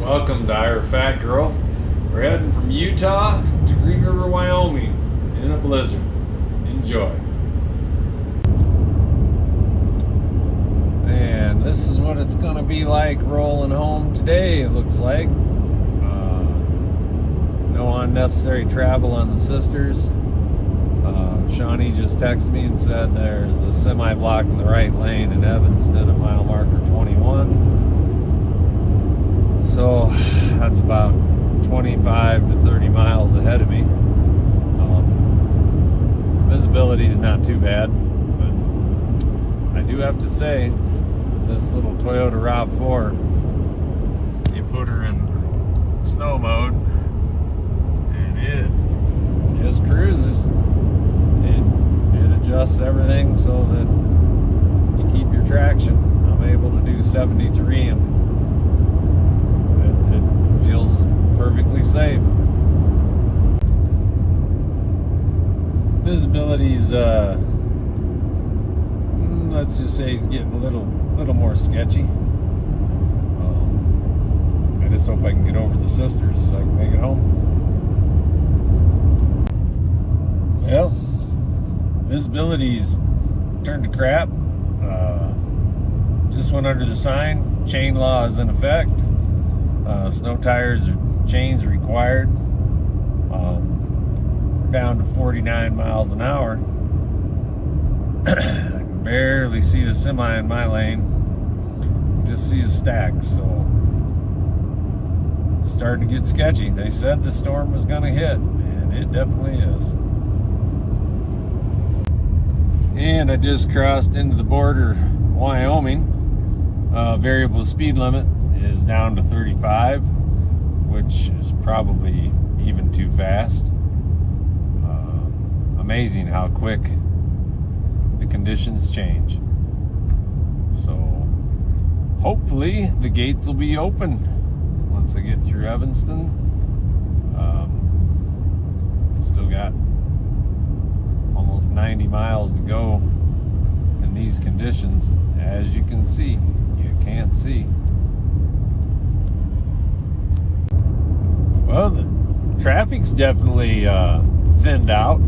Welcome to Ira Fat Girl. We're heading from Utah to Green River, Wyoming in a blizzard. Enjoy. And this is what it's going to be like rolling home today, it looks like. No unnecessary travel on the sisters. Shawnee just texted me and said there's a semi block in the right lane in Evanston at mile marker 21. So that's about 25 to 30 miles ahead of me. Visibility is not too bad, but I do have to say, this little Toyota RAV4, you put her in snow mode and it just cruises. It adjusts everything so that you keep your traction. I'm able to do 73 and it feels perfectly safe. Visibility's let's just say it's getting a little more sketchy. I just hope I can get over the sisters so I can make it home. Well, visibility's turned to crap. Just went under the sign. Chain law is in effect. Snow tires or chains required. We're down to 49 miles an hour. I can barely see the semi in my lane. Just see a stack, so it's starting to get sketchy. They said the storm was going to hit, and it definitely is. And I just crossed into the border, Wyoming. Variable speed limit is down to 35, which is probably even too fast. Amazing how quick the conditions change. So hopefully the gates will be open once I get through Evanston. Still got almost 90 miles to go in these conditions. As you can see, you can't see. Well, the traffic's definitely thinned out.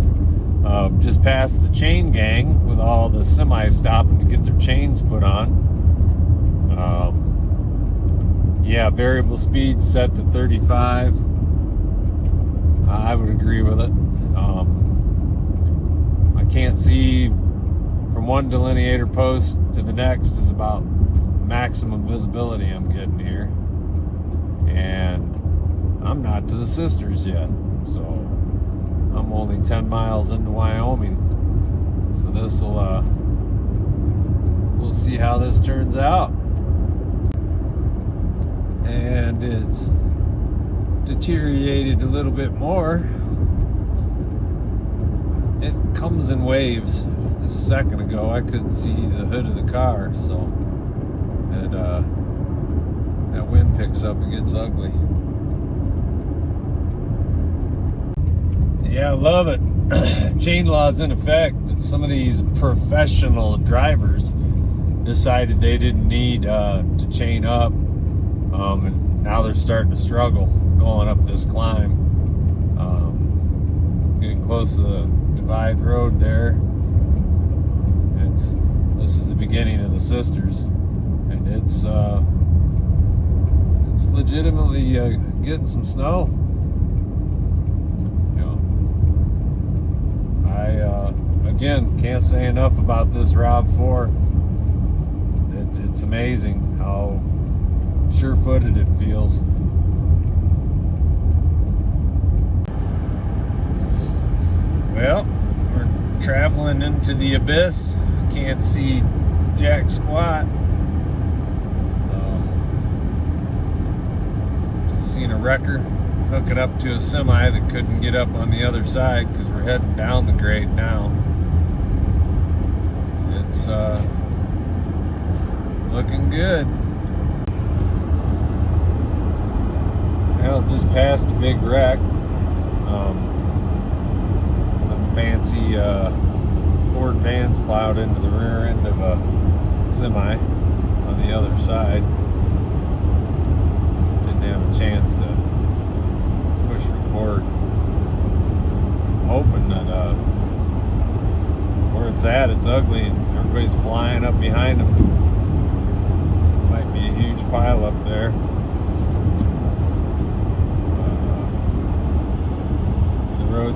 Just past the chain gang with all the semis stopping to get their chains put on. Yeah, variable speed set to 35. I would agree with it. I can't see from one delineator post to the next is about maximum visibility I'm getting here. And I'm not to the sisters yet. So I'm only 10 miles into Wyoming. So this'll, we'll see how this turns out. And it's deteriorated a little bit more. It comes in waves. A second ago I couldn't see the hood of the car, so that wind picks up, it gets ugly. Yeah, I love it. Chain law's in effect, but some of these professional drivers decided they didn't need to chain up, and now they're starting to struggle going up this climb. Getting close to the divide road there. This is the beginning of the sisters, and it's legitimately getting some snow. I again can't say enough about this RAV4. It's amazing how sure-footed it feels. Well, we're traveling into the abyss. Can't see jack squat. Just seen a wrecker hooking up to a semi that couldn't get up on the other side because we're heading down the grade now. It's looking good. Well, just passed a big wreck. Them fancy Ford vans plowed into the rear end of a semi on the other side. Didn't have a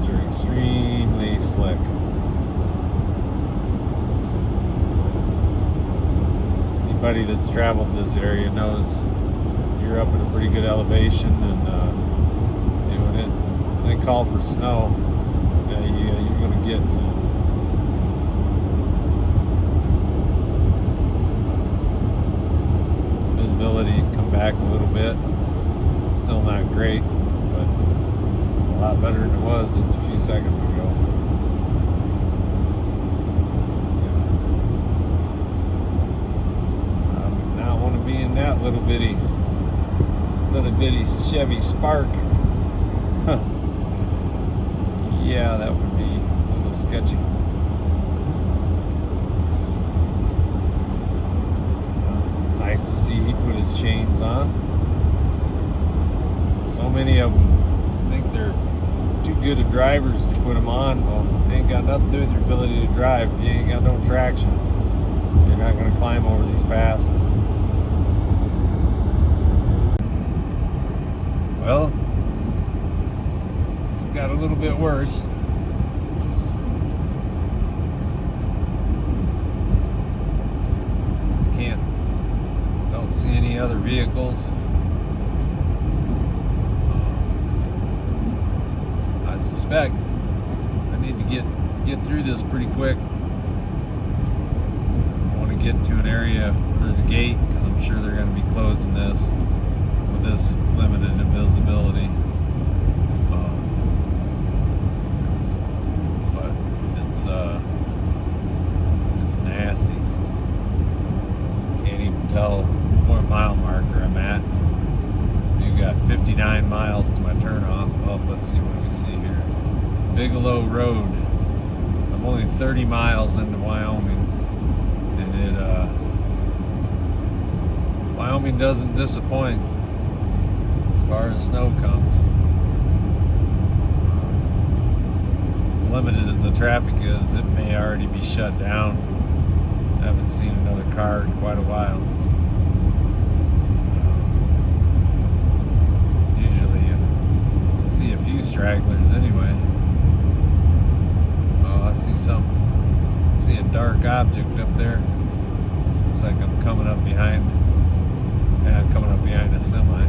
roads are extremely slick. Anybody that's traveled this area knows you're up at a pretty good elevation, and when they call for snow, you're going to get some. Visibility come back a little bit. Still not great, but it's a lot better than it was just a few seconds ago. I would not want to be in that little bitty Chevy Spark. Yeah, that would be a little sketchy. Nice to see he put his chains on. So many of them think they're too good of drivers to put them on. Well, they ain't got nothing to do with your ability to drive. If you ain't got no traction, you're not going to climb over these passes. Well, it got a little bit worse. Don't see any other vehicles. I suspect I need to get through this pretty quick. I want to get to an area where there's a gate, because I'm sure they're going to be closing this with this limited visibility. But it's nasty. Can't even tell what mile marker I'm at. You got 59 miles to my turnoff. Oh, let's see what we see here. Bigelow Road. So I'm only 30 miles into Wyoming, and Wyoming doesn't disappoint as far as snow comes. As limited as the traffic is, it may already be shut down. I haven't seen another car in quite a while. Usually you see a few stragglers anyway. Oh, I see a dark object up there. Looks like I'm coming up behind. Yeah, I'm coming up behind a semi.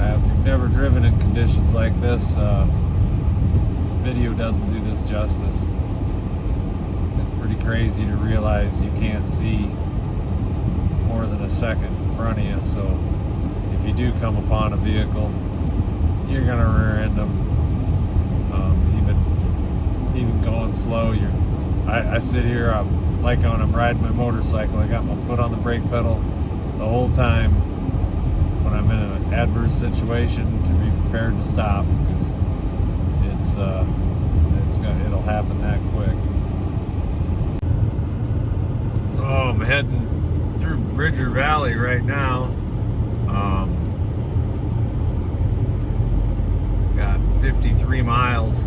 If you've never driven in conditions like this, video doesn't do this justice. It's pretty crazy to realize you can't see more than a second in front of you, so if you do come upon a vehicle, you're gonna rear end them. Even going slow, I sit here like when I'm riding my motorcycle. I got my foot on the brake pedal the whole time when I'm in an adverse situation, to be prepared to stop, because it'll happen that quick. So I'm heading through Bridger Valley right now. Got 53 miles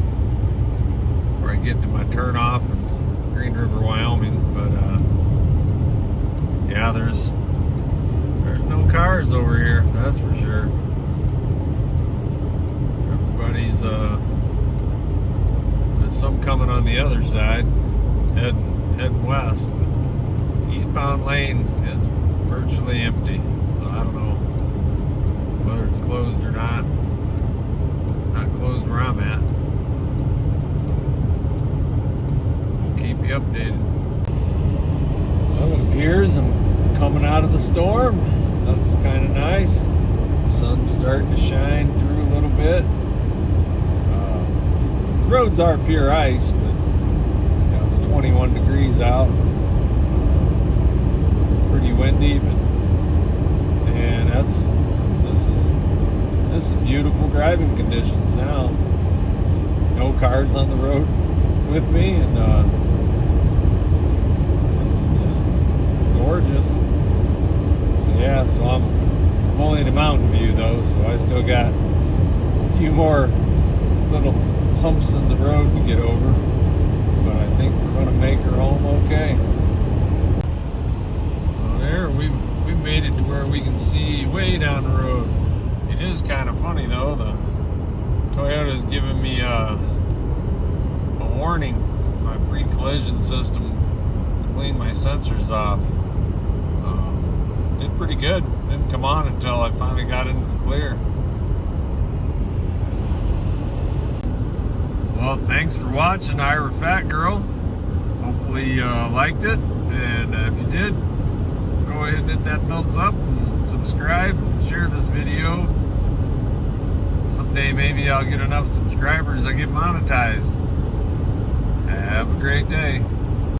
where I get to my turnoff in Green River, Wyoming, but yeah, there's no cars over here, that's for sure. Everybody's there's some coming on the other side, heading west. Eastbound lane is virtually empty, so I don't know whether it's closed or not. It's not closed where I'm at. We'll keep you updated. Well, it appears I'm coming out of the storm. Looks kind of nice. The sun's starting to shine through a little bit. The roads are pure ice, but it's 21 degrees out. Pretty windy, but this is beautiful driving conditions now. No cars on the road with me, and it's just gorgeous. So yeah, so I'm only in a mountain view though, so I still got a few more little humps in the road to get over, but I think we're going to make her home okay. Well, there we've made it to where we can see way down the road is kind of funny though. The Toyota's giving me a warning for my pre-collision system to clean my sensors off. Did pretty good. Didn't come on until I finally got into the clear. Well, thanks for watching, Ira Fat Girl. Hopefully you liked it, and if you did, go ahead and hit that thumbs up and subscribe and share this video. Someday maybe I'll get enough subscribers I get monetized. Have a great day.